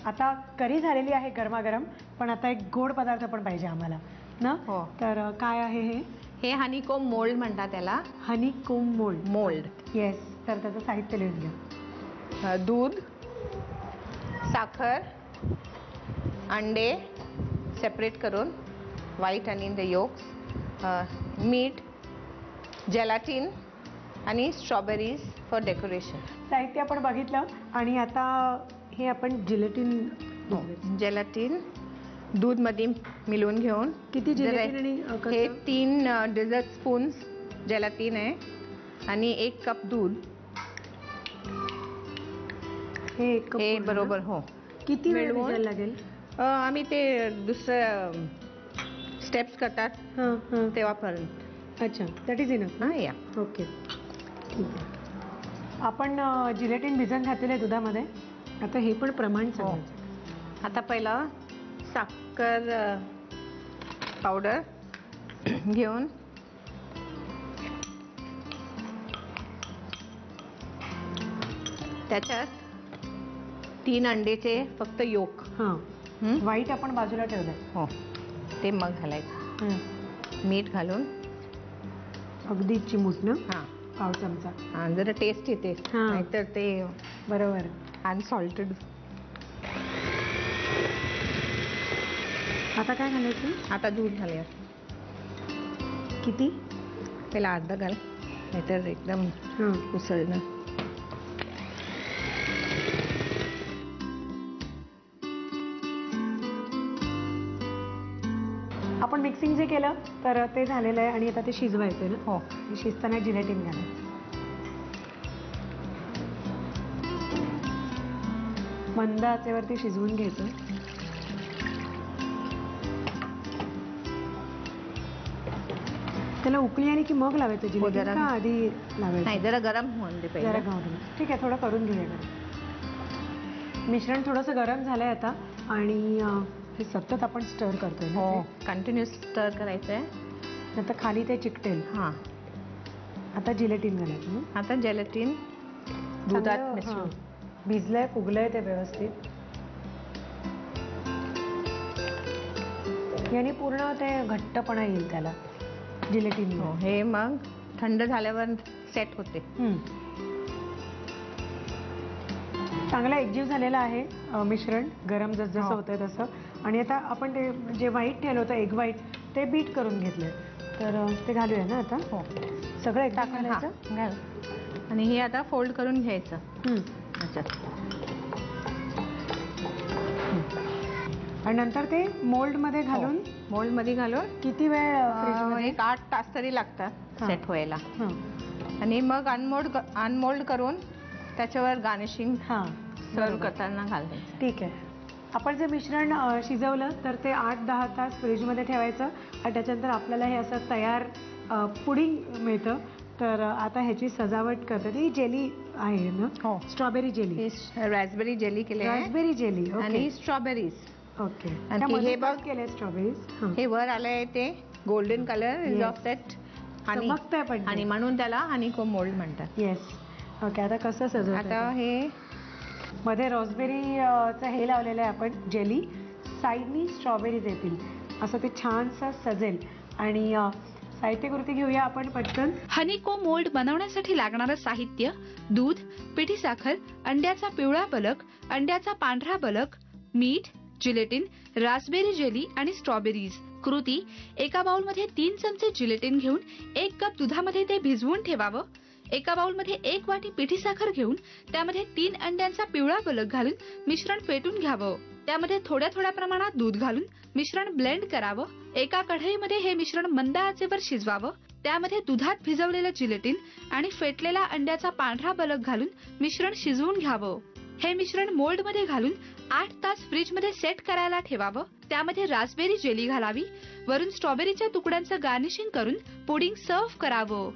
आता करी झालेली आहे गरमागरम, पण आता एक गोड पदार्थ पण पाहिजे आम्हाला ना. हो. तर काय आहे हे? हे हनीकोम मोल्ड म्हणतात त्याला. हनीकोम मोल्ड. मोल्ड. येस. तर त्याचं साहित्य लिहून घ्या. दूध, साखर, अंडे सेपरेट करून, व्हाईट आणि द योक्स, मीठ, जेलाटिन आणि स्ट्रॉबेरीज फॉर डेकोरेशन. साहित्य आपण बघितलं आणि आता हे आपण जिलेटिन. जेलाटिन दूध मध्ये मिळवून घेऊन. किती जिलेटिन आणि हे 3 डेझर्ट स्पून्स जेलाटिन आहे आणि 1 कप दूध. हे 1 कप हे बरोबर. हो. किती वेळ भिजायला लागेल? आम्ही ते दुसरं स्टेप्स करतात तेव्हापर्यंत. अच्छा, दॅट इज इनफ. हां, या. ओके, ठीक आहे. आपण जिलेटिन भिजवून घातलेलं आहे दुधामध्ये. आता हे पण प्रमाण सांगायचं. आता पहिला साखर पावडर घेऊन त्याच्यात 3 अंड्याचे फक्त योक. हां. व्हाईट आपण बाजूला ठेवलंय. हो, ते मग घालायचं. मीठ घालून अगदी चिमूट ना. हां, पाव चमचा. हां, जरा टेस्ट येते. नाहीतर ते बरोबर अनसॉल्टेड. आता काय घालायचं? आता दूध घालूया. किती? पहिला अर्धा घाल, नाहीतर एकदम उसळणं. आपण मिक्सिंग जे केलं तर ते झालेलं आहे आणि आता ते शिजवायचं ना. हो. शिजताना जिलेटिन घालायचं. मंद आचेवरती शिजवून घ्यायचं. त्याला उकळी आली की मग लावायचं जिलेटिन का आधी लावायचं? नाही, जरा गरम होऊन दे जरा गरम. ठीक आहे, थोडं करून घेऊया. मिश्रण थोडंसं गरम झालंय आता आणि हे सतत आपण स्टर करतोय. हो, कंटिन्यूस स्टर करायचं आहे. नंतर खाली ते चिकटेल. हां. आता जिलेटिन घालायचं. आता जेलाटिन दुधात मिसळून. भिजलंय, फुगलंय ते व्यवस्थित. याने पूर्ण ते घट्टपणा येईल त्याला जिलेटिन. हो, हे मग थंड झाल्यावर सेट होते. चांगला एकजीव झालेला आहे मिश्रण. गरम जसं होतंय तसं. आणि आता आपण ते जे व्हाईट ठेवलं होतं एग व्हाईट ते बीट करून घेतलंय. तर ते घालूया ना आता. हो, सगळं एकदा घालायचं. घाल. आणि हे आता फोल्ड करून घ्यायचं. अच्छा. आणि नंतर ते मोल्ड मध्ये घालून. मोल्ड मध्ये घालून किती वेळ? एक 8 तास तरी लागतात सेट व्हायला. आणि मग अनमोल्ड करून त्याच्यावर गार्निशिंग सर्व करताना घालायचं. ठीक आहे. आपण जे मिश्रण शिजवलं तर ते 8-10 तास फ्रीजमध्ये ठेवायचं आणि त्याच्यानंतर आपल्याला हे असं तयार पुडिंग मिळतं. तर आता ह्याची सजावट करतात. ही जेली आहे ना. हो, स्ट्रॉबेरी जेली. रास्पबेरी जेली केली आहे. रास्पबेरी जेली आणि स्ट्रॉबेरीज. ओके. आणि हे बघ केले स्ट्रॉबेरीज. हे वर आलंय ते golden colour is of that. आणि म्हणून त्याला हनीकोम मोल्ड म्हणतात. येस. ओके. आता कसं सजवतो? आता हे मध्ये रॉसबेरीचं हे लावलेलं आहे आपण जेली. साईडनी स्ट्रॉबेरीज येतील असं ते छानसं सजेल. आणि साहित्यकृती घेऊया आपण पटकन. हनीकोम मोल्ड बनवण्यासाठी लागणारं साहित्य: दूध, पिठी साखर, अंड्याचा पिवळा बलक, अंड्याचा पांढरा बलक, मीठ, जिलेटिन, रास्पबेरी जेली आणि स्ट्रॉबेरीज. कृती: एका बाउलमध्ये 3 चमचे जिलेटिन घेऊन 1 कप दुधामध्ये ते भिजवून ठेवावं. एका बाउलमध्ये 1 वाटी पिठी साखर घेऊन त्यामध्ये 3 अंड्यांचा पिवळा बलक घालून मिश्रण फेटून घ्यावं. त्यामध्ये थोड्या थोड्या प्रमाणात दूध घालून मिश्रण ब्लेंड करावं. एका कढईमध्ये हे मिश्रण मंद आचेवर शिजवावं. त्यामध्ये दुधात भिजवलेलं जिलेटिन आणि फेटलेला अंड्याचा पांढरा बलक घालून मिश्रण शिजवून घ्यावं. हे मिश्रण मोल्डमध्ये घालून 8 तास फ्रीजमध्ये सेट करायला ठेवावं. त्यामध्ये रास्पबेरी जेली घालावी. वरून स्ट्रॉबेरीच्या तुकड्यांचं गार्निशिंग करून पुडिंग सर्व्ह करावं.